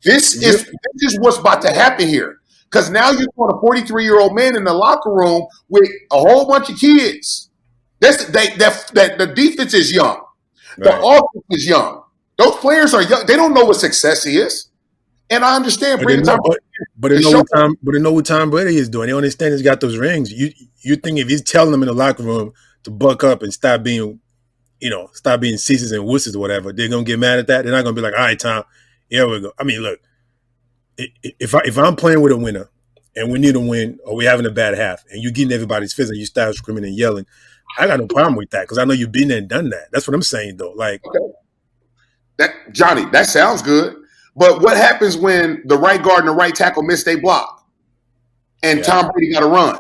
This is what's about to happen here. Because now you're throwing a 43-year-old man in the locker room with a whole bunch of kids. The defense is young. The offense is young. Those players are young. They don't know what success is. And I understand. But they know what Tom Brady is doing. They understand he's got those rings. You think if he's telling them in the locker room to buck up and stop being sissy and wusses or whatever, they're gonna get mad at that. They're not gonna be like, all right, Tom, here we go. I mean, look, if I'm playing with a winner and we need a win or we're having a bad half and you're getting everybody's fist and you start screaming and yelling, I got no problem with that because I know you've been there and done that. That's what I'm saying, though. Like, Johnny, that sounds good. But what happens when the right guard and the right tackle miss their block and Tom Brady got to run?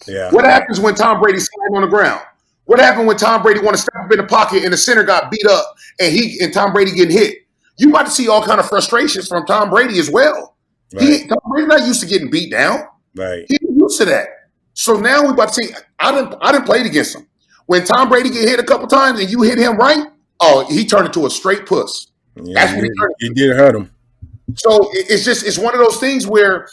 Yeah. What happens when Tom Brady's sitting on the ground? What happened when Tom Brady want to step up in the pocket and the center got beat up and Tom Brady getting hit? You might see all kind of frustrations from Tom Brady as well. Right. Tom Brady's not used to getting beat down. Right. He's used to that. So now we about to see. I didn't play against him. When Tom Brady get hit a couple times and you hit him right, he turned into a straight puss. Yeah, That's what he did hurt him. So it's one of those things where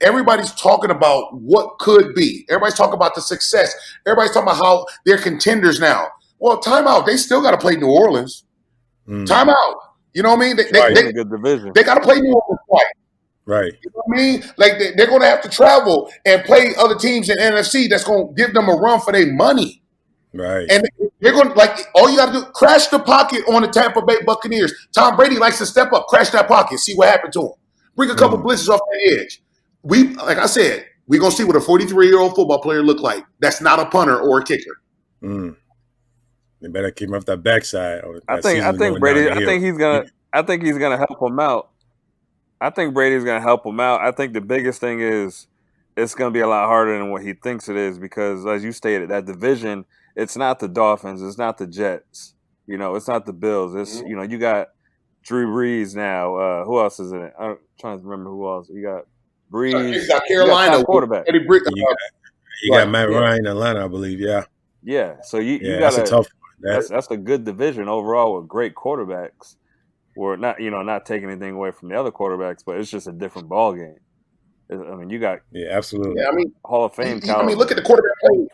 everybody's talking about what could be. Everybody's talking about the success. Everybody's talking about how they're contenders now. Well, time out. They still got to play New Orleans. Time out. You know what I mean? They a good division. They got to play New Orleans twice. Right. You know what I mean? Like they're going to have to travel and play other teams in NFC that's going to give them a run for their money. Right. And they're going to all you got to do, crash the pocket on the Tampa Bay Buccaneers. Tom Brady likes to step up, crash that pocket, see what happened to him. Bring a couple blitzes off the edge. Like I said, we're going to see what a 43-year-old football player look like. That's not a punter or a kicker. They better keep him off that backside. I think Brady. I think he's gonna help him out. I think Brady's gonna help him out. I think the biggest thing is it's gonna be a lot harder than what he thinks it is because, as you stated, that division. It's not the Dolphins. It's not the Jets. It's not the Bills. It's you got Drew Brees now. Who else is in it? I'm trying to remember who else. You got Brees. You got Carolina you got quarterback. You got Matt Ryan in Atlanta, I believe. Yeah. Yeah. So you got that's a tough one. That's a good division overall with great quarterbacks. We're not taking anything away from the other quarterbacks, but it's just a different ball game. I mean, you got absolutely. Yeah, I mean, Hall of Fame caliber. I mean, look at the quarterback play.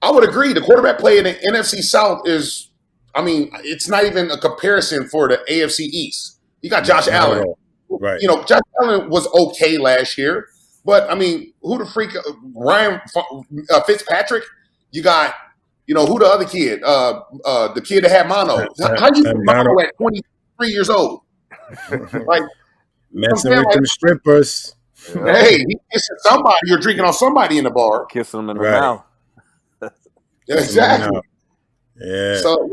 I would agree. The quarterback play in the NFC South is, I mean, it's not even a comparison for the AFC East. You got Josh Allen. Right. Josh Allen was okay last year, but I mean, who the freak? Ryan Fitzpatrick. You got, who the other kid? The kid that had mono. How you mono at 23 years old? Like messing with them strippers. Hey, he kissing somebody. You're drinking on somebody in the bar. Kissing them in the mouth. Exactly. Yeah. So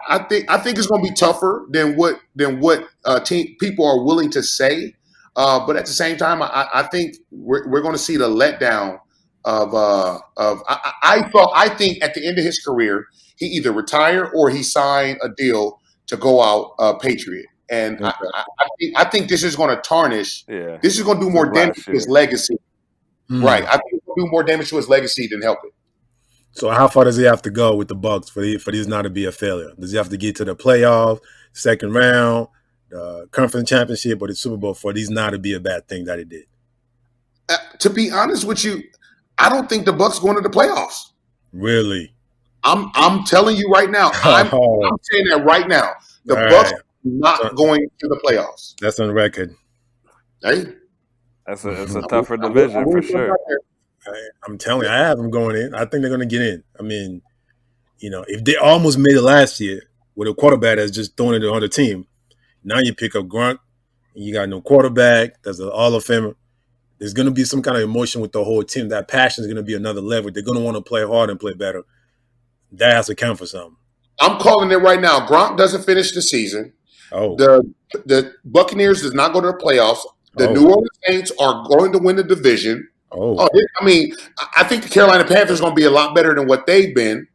I think it's going to be tougher than what people are willing to say. But at the same time, I think we're going to see the letdown of I think at the end of his career he either retire or he sign a deal to go out Patriot. And I think this is going to tarnish. Yeah. This is going to do more damage to his legacy. Right. I think it's going to do more damage to his legacy than help it. So how far does he have to go with the Bucs for these not to be a failure? Does he have to get to the playoff, second round, the conference championship, or the Super Bowl for these not to be a bad thing that he did? To be honest with you, I don't think the Bucs going to the playoffs. Really? I'm telling you right now. I'm saying that right now. The Bucs are not going to the playoffs. That's on record. Hey, it's a tougher division for sure. I'm telling you, I have them going in. I think they're going to get in. I mean, if they almost made it last year with a quarterback that's just throwing it on the team, now you pick up Gronk, and you got no quarterback. That's an Hall of Famer. There's going to be some kind of emotion with the whole team. That passion is going to be another level. They're going to want to play hard and play better. That has to count for something. I'm calling it right now. Gronk doesn't finish the season. Oh, the Buccaneers does not go to the playoffs. The New Orleans Saints are going to win the division. I mean, I think the Carolina Panthers are going to be a lot better than what they've been.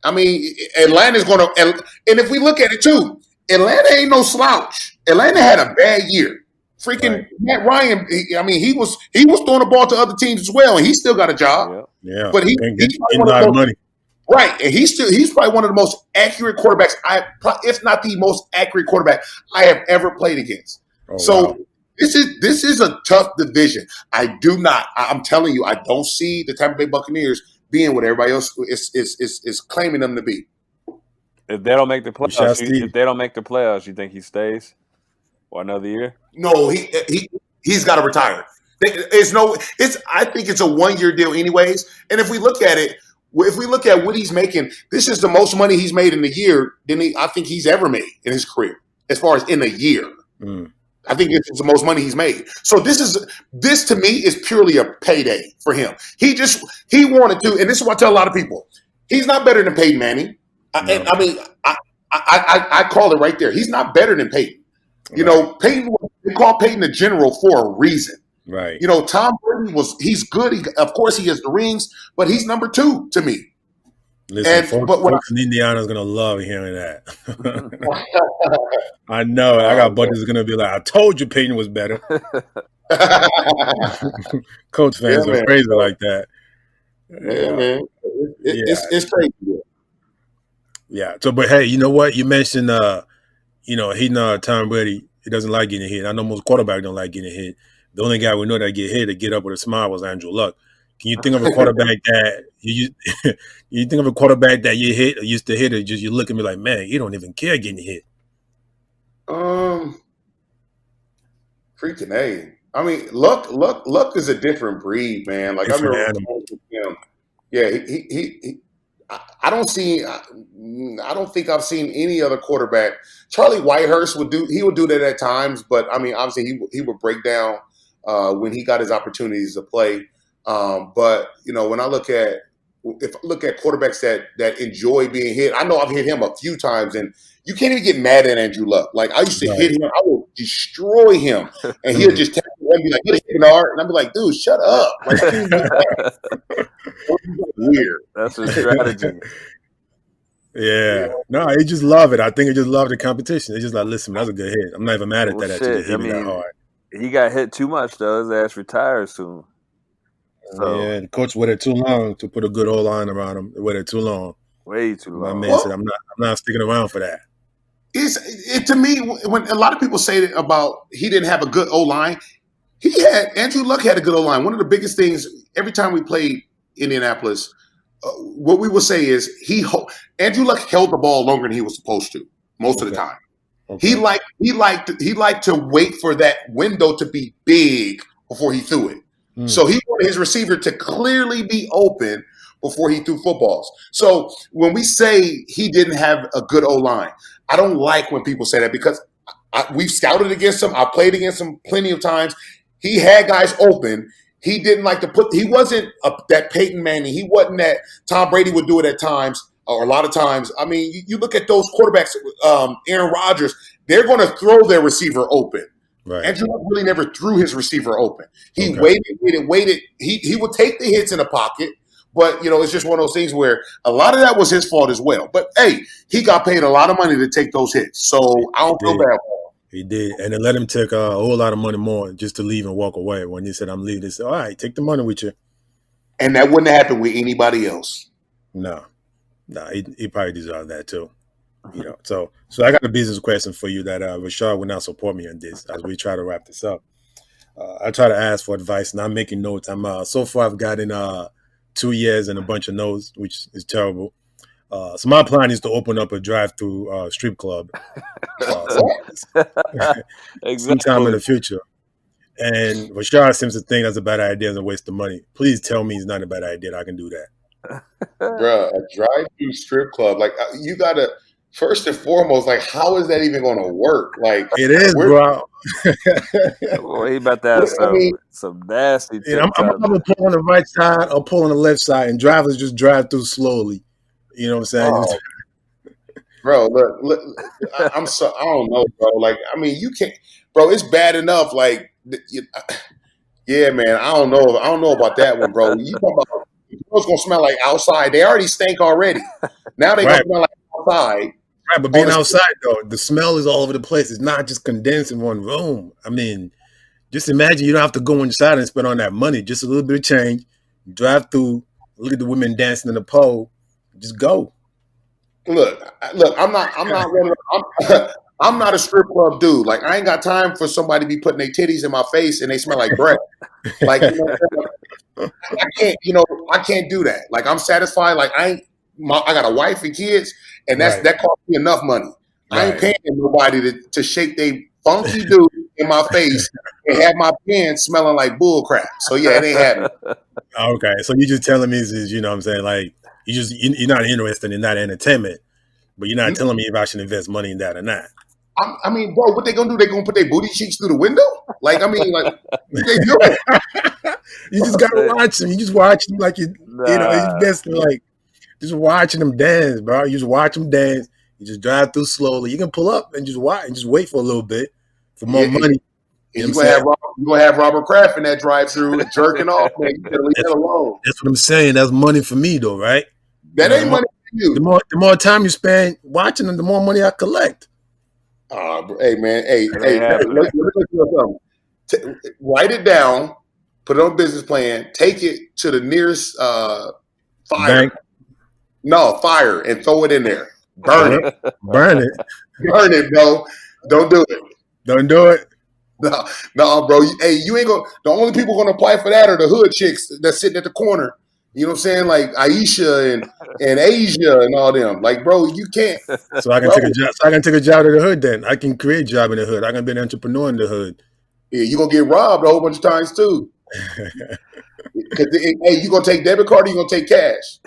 I mean, Atlanta's going to – and if we look at it too, Atlanta ain't no slouch. Atlanta had a bad year. Freaking Matt Ryan. He was throwing the ball to other teams as well, and he still got a job. Yeah, but he's getting a lot of money. Right, and he's probably one of the most accurate quarterbacks, if not the most accurate quarterback I have ever played against. Wow. This is a tough division. I'm telling you, I don't see the Tampa Bay Buccaneers being what everybody else is claiming them to be. If they don't make the playoffs, you think he stays for another year? No, he's got to retire. I think it's a 1-year deal anyways. And if we look at what he's making, this is the most money he's made in a year than I think he's ever made in his career, as far as in a year. I think this is the most money he's made. So this to me is purely a payday for him. He wanted to, and this is what I tell a lot of people. He's not better than Peyton Manning. No. I call it right there. He's not better than Peyton. Peyton, they call Peyton a general for a reason. Right. Tom Brady he's good. Of course, he has the rings, but he's number 2 to me. Listen, folks in Indiana is going to love hearing that. I know. I got buddies going to be like, I told you Peyton was better. Colts fans are crazy like that. Yeah, man. It's crazy. Yeah. So, but hey, you know what? You mentioned, hitting Tom Brady. He doesn't like getting hit. I know most quarterbacks don't like getting hit. The only guy we know that get up with a smile was Andrew Luck. Can you think of a quarterback that you think of a quarterback that you hit or used to hit, or just you look at me like, man, you don't even care getting hit? Freaking A. Luck is a different breed, man. Like I remember him. Yeah, I don't think I've seen any other quarterback. Charlie Whitehurst would do that at times, but obviously he would break down when he got his opportunities to play. But when I look at quarterbacks that enjoy being hit, I know I've hit him a few times, and you can't even get mad at Andrew Luck. Like I used to hit him, I would destroy him, and he'll just tap me and be like, "Good hit, Bernard," and I'd be like, "Dude, shut up!" Like, weird. That's a strategy. Yeah. No, they just love it. I think they just love the competition. They just like, listen, that's a good hit. I'm not even mad at that. Shit. Hit me that hard. He got hit too much though. His ass retires soon. So, yeah, the coach waited too long to put a good O-line around him. They waited too long. Way too long. My man said, I'm not sticking around for that. To me, when a lot of people say that about he didn't have a good O-line, Andrew Luck had a good O-line. One of the biggest things, every time we played Indianapolis, what we would say is Andrew Luck held the ball longer than he was supposed to most of the time. Okay. He liked to wait for that window to be big before he threw it. So he wanted his receiver to clearly be open before he threw footballs. So when we say he didn't have a good O-line, I don't like when people say that because we've scouted against him. I played against him plenty of times. He had guys open. He didn't like to he wasn't that Peyton Manning. He wasn't that Tom Brady would do it at times or a lot of times. I mean, you look at those quarterbacks, Aaron Rodgers, they're going to throw their receiver open. Right. Andrew Luck really never threw his receiver open. He waited. He would take the hits in the pocket, but it's just one of those things where a lot of that was his fault as well. But hey, he got paid a lot of money to take those hits, so I don't feel bad for him. He did, and then let him take a whole lot of money more just to leave and walk away. When he said, "I'm leaving," they said, "All right, take the money with you." And that wouldn't have happened with anybody else. No, he probably deserved that too. So I got a business question for you that Rashad will not support me on this as we try to wrap this up. I try to ask for advice, and I'm making notes. So far I've gotten 2 years and a bunch of no's, which is terrible. So my plan is to open up a drive-through strip club sometime in the future. And Rashad seems to think that's a bad idea and a waste of money. Please tell me it's not a bad idea. I can do that. Bruh, a drive-through strip club, like you gotta. First and foremost, like, how is that even going to work? Like, it is, bro. Well, he about to have some nasty. I'm gonna pull on the right side or pull on the left side, and drivers just drive through slowly. You know what I'm saying? Oh. Bro, look, I don't know, bro. Like, I mean, you can't, bro. It's bad enough. Like, yeah, man. I don't know about that one, bro. You talking about the girls gonna smell like outside? They already stink already. Now they gonna smell like outside. Right, but being outside though, the smell is all over the place. It's not just condensed in one room. I mean, just imagine you don't have to go inside and spend all that money. Just a little bit of change. Drive through, look at the women dancing in the pole. Just go. Look. I'm not a strip club dude. Like, I ain't got time for somebody to be putting their titties in my face and they smell like breath. Like, I can't. I can't do that. Like, I'm satisfied. Like, I got a wife and kids, and that costs me enough money. Right. I ain't paying nobody to shake they funky dude in my face and have my pants smelling like bull crap. So yeah, it ain't happening. Okay, so you just telling me is what I'm saying, like you're not interested in that entertainment, but you're not telling me if I should invest money in that or not. I mean, bro, what they gonna do? They gonna put their booty cheeks through the window? Like, I mean, like, what they doing? You just gotta watch them. You just watch them like it's best to like just watching them dance, bro. You just watch them dance. You just drive through slowly. You can pull up and just watch and just wait for a little bit for more money. You're gonna have Robert Kraft in that drive-through jerking off, man. You gotta leave that alone. That's what I'm saying. That's money for me, though, right? That ain't money for you. The more time you spend watching them, the more money I collect. Hey, man. Hey, let me tell you something. Write it down, put it on a business plan, take it to the nearest fire. Bank. No, fire, and throw it in there. Burn it. Burn it. Burn it, bro. Don't do it. Don't do it. No, bro. Hey, you ain't gonna. The only people gonna apply for that are the hood chicks that's sitting at the corner. You know what I'm saying? Like Aisha and Asia and all them. Like, bro, you can't. So I can take a job. So I can take a job in the hood. Then I can create a job in the hood. I can be an entrepreneur in the hood. Yeah, you gonna get robbed a whole bunch of times too. Hey, you gonna take debit card or you gonna take cash?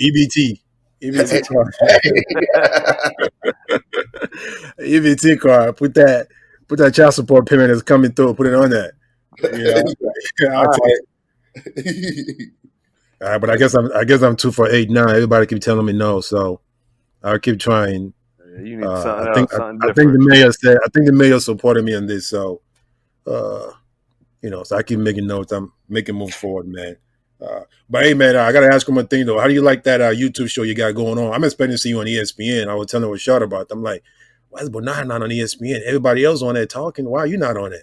EBT. EBT card. EBT card. Put that child support payment that's coming through. Put it on that. All right, but I guess I'm 2 for 8 now. Everybody keep telling me no, so I'll keep trying. You need something I think the mayor supported me on this, so so I keep making notes. I'm making moves forward, man. But hey, man, I gotta ask you one thing though. How do you like that YouTube show you got going on? I'm expecting to see you on ESPN. I was telling what shot about. I'm like, why is Bernard not on ESPN? Everybody else on there talking. Why are you not on it?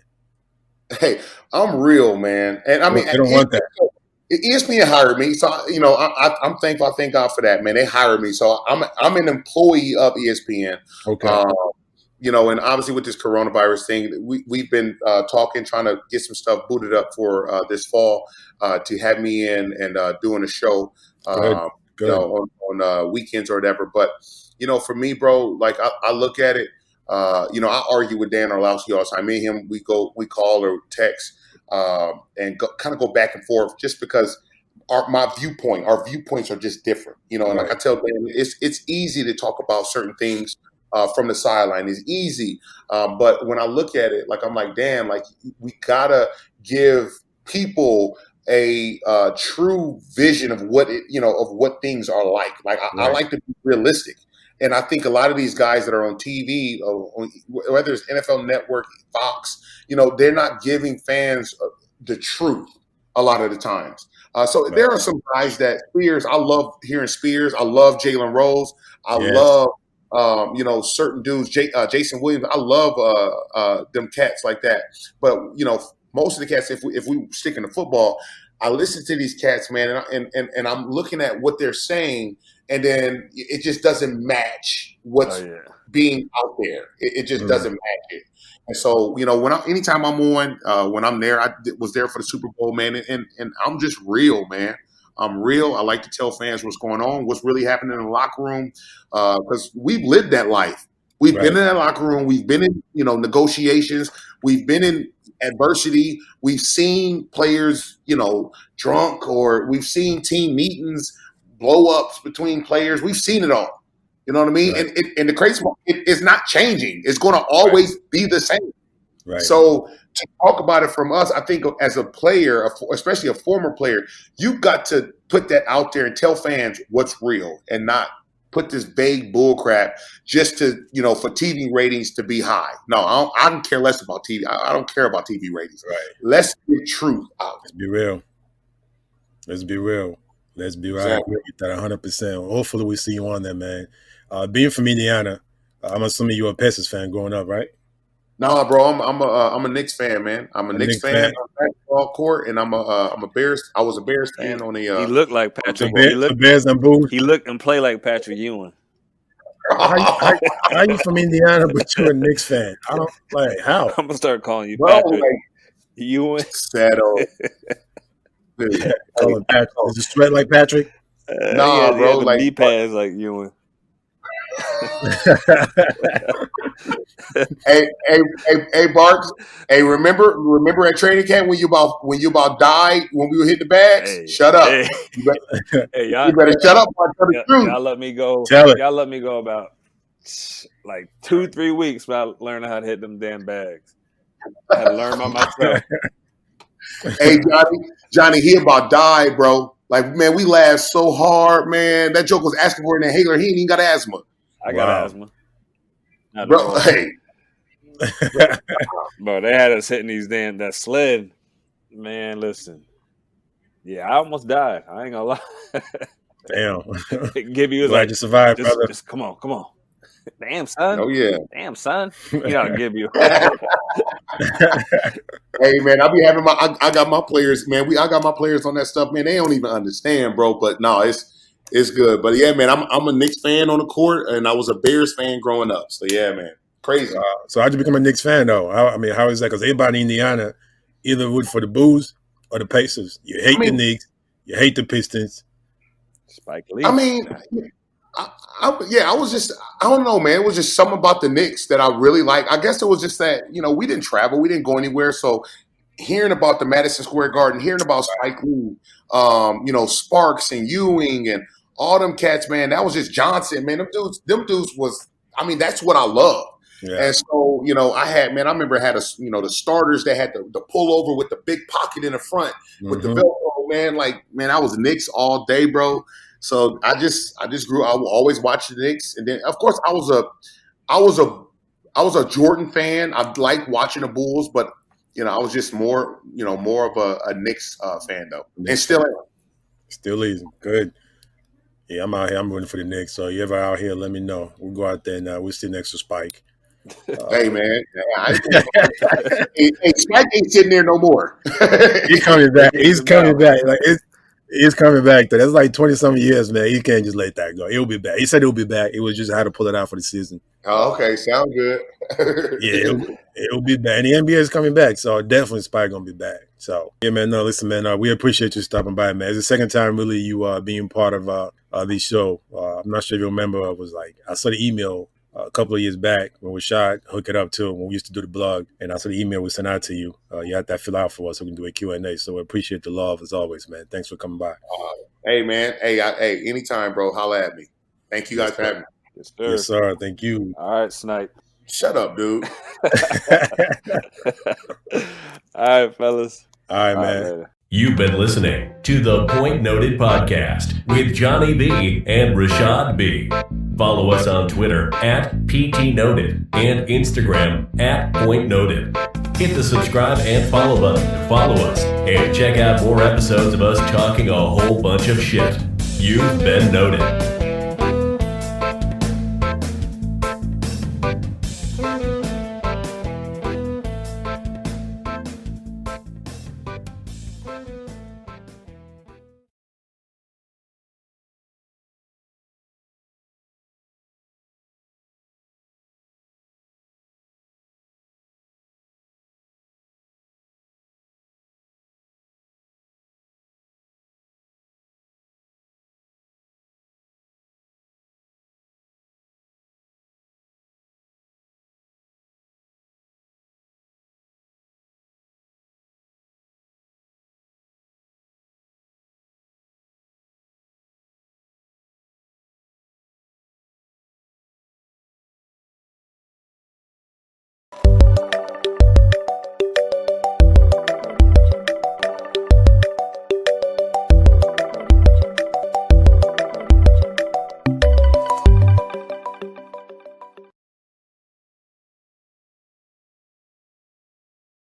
Hey, I'm real, man, and I mean, I don't want that. ESPN hired me, so I'm thankful. I thank God for that, man. They hired me, so I'm an employee of ESPN. Okay. And obviously with this coronavirus thing, we've been talking, trying to get some stuff booted up for this fall to have me in and doing a show Good. On weekends or whatever. But for me, bro, like I look at it. I argue with Dan Orlowski all the time. Me and him, we call or text and kind of go back and forth just because our viewpoints are just different. And like I tell Dan, it's easy to talk about certain things from the sideline. It's easy. But when I look at it, like I'm like, damn, like we gotta give people a true vision of what of what things are like. Like I like to be realistic. And I think a lot of these guys that are on TV, whether it's NFL Network, Fox, they're not giving fans the truth a lot of the times. So there are some guys that Spears, I love hearing Spears. I love Jalen Rose. I love, certain dudes, Jason Williams. I love them cats like that. But, most of the cats, if we stick in the football, I listen to these cats, man, and I'm looking at what they're saying, and then it just doesn't match what's being out there. It just doesn't match it. And so, anytime I'm on, when I'm there, I was there for the Super Bowl, man, and I'm just real, man. I'm real. I like to tell fans what's going on, what's really happening in the locker room, because we've lived that life. We've been in that locker room. We've been in, negotiations. We've been in adversity. We've seen players, drunk, or we've seen team meetings, blow-ups between players. We've seen it all. You know what I mean? Right. And the crazy part, it's not changing. It's going to always be the same. Right. So to talk about it from us, I think as a player, especially a former player, you've got to put that out there and tell fans what's real and not put this vague bullcrap just to, for TV ratings to be high. No, I don't care less about TV. I don't care about TV ratings. Right. Let's get truth out. Let's be real. Let's be real. Exactly. I agree with that 100%. Hopefully we see you on there, man. Being from Indiana, I'm assuming you were a Pacers fan growing up, right? No, bro, I'm a Knicks fan, man. I'm a Knicks fan on the basketball court, and I'm a Bears. I was a Bears fan on the. He looked like Patrick. The Bears and Bulls. He looked and played like Patrick Ewing. How you from Indiana, but you're a Knicks fan? I don't like how. I'm gonna start calling you Patrick. Like, Ewing. Settle. Call him Patrick. Is it straight like Patrick? Nah, bro. Like knee pads like Ewing. hey, Barks. Hey, remember at training camp when you about died when we were hitting the bags? Hey, shut up. Hey. You better shut up. Y'all let me go. Y'all let me go about like 2-3 weeks without learning how to hit them damn bags. I had to learn by myself. Hey, Johnny, he about died, bro. Like, man, we laughed so hard, man. That joke was asking for an inhaler. He ain't even got asthma. I got asthma. Bro, hey. Bro, they had us hitting that sled. Man, listen. Yeah, I almost died. I ain't gonna lie. Damn. Gibby was glad you survived, brother. Just come on. Damn, son. Oh, yeah. Damn, son. You gotta give you. Hey, man, I be having I got my players, man. I got my players on that stuff, man. They don't even understand, bro. But no, it's good. But yeah, man, I'm a Knicks fan on the court, and I was a Bears fan growing up. So yeah, man, crazy. So how'd you become a Knicks fan though? How is that? Because everybody in Indiana either root for the Bulls or the Pacers. You hate the Knicks, you hate the Pistons. Spike Lee. I mean, I was just, I don't know, man. It was just something about the Knicks that I really like. I guess it was just that, we didn't travel. We didn't go anywhere. So hearing about the Madison Square Garden, hearing about Spike Lee, Sparks and Ewing and all them cats, man, that was just Johnson, man. Them dudes was, that's what I love. Yeah. And so, I remember I had the starters that had the pullover with the big pocket in the front with the Velcro, man. Like, man, I was Knicks all day, bro. So I just grew. I would always watch the Knicks, and then of course I was a Jordan fan. I liked watching the Bulls, but I was just more of a Knicks fan though, and still am. Still is good. Yeah, I'm out here. I'm rooting for the Knicks. So you ever out here, let me know. We'll go out there and we'll sit next to Spike. Hey man, Spike ain't sitting there no more. He's coming back. He's coming back. Like He's coming back. That's like 20-something years, man. You can't just let that go. He'll be back. He said he'll be back. It was just how to pull it out for the season. Oh, okay. Sound good. Yeah, it'll be back. And the NBA is coming back, so definitely Spike going to be back. So, yeah, man, no, listen, man, we appreciate you stopping by, man. It's the second time, really, you being part of this show. I'm not sure if you remember. I saw the email a couple of years back when Rashad hooked it up too, when we used to do the blog, and I saw the email we sent out to you. You had that fill out for us so we can do a Q&A. So we appreciate the love as always, man. Thanks for coming by. Hey, man. Hey, anytime, bro. Holla at me. Thank you guys for having me. Yes, sir. Yes, sir. Thank you. All right, Snipe. Shut up, dude. All right, fellas. All right, man. Later. You've been listening to the Point Noted Podcast with Johnny B and Rashad B. Follow us on Twitter @PTNoted and Instagram @PointNoted. Hit the subscribe and follow button to follow us and check out more episodes of us talking a whole bunch of shit. You've been noted.